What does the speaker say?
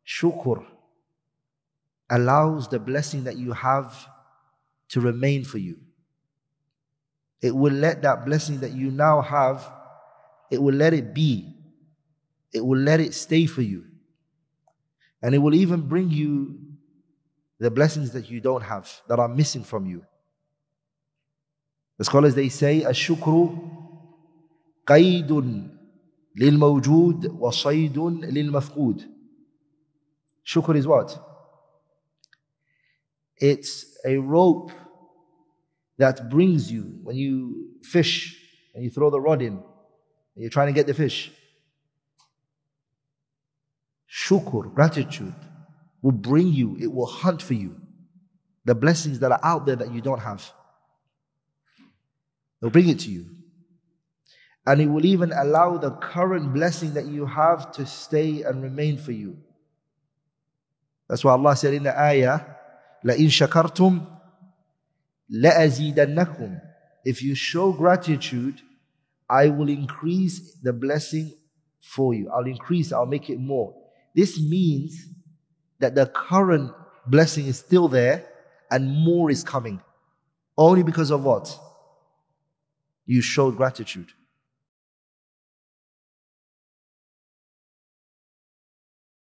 Shukr allows the blessing that you have to remain for you. It will let that blessing that you now have, it will let it be. It will let it stay for you. And it will even bring you the blessings that you don't have, that are missing from you. The scholars, they say, الشكر قيد للموجود وصيد للمفقود. Shukr is what? It's a rope that brings you when you fish and you throw the rod in and you're trying to get the fish. Shukr, gratitude, will bring you, it will hunt for you the blessings that are out there that you don't have. It'll bring it to you. And it will even allow the current blessing that you have to stay and remain for you. That's why Allah said in the ayah, لَإِن شَكَرْتُمْ لَأَزِيدَنَّكُمْ. If you show gratitude, I will increase the blessing for you. I'll increase, I'll make it more. This means that the current blessing is still there and more is coming. Only because of what? You showed gratitude.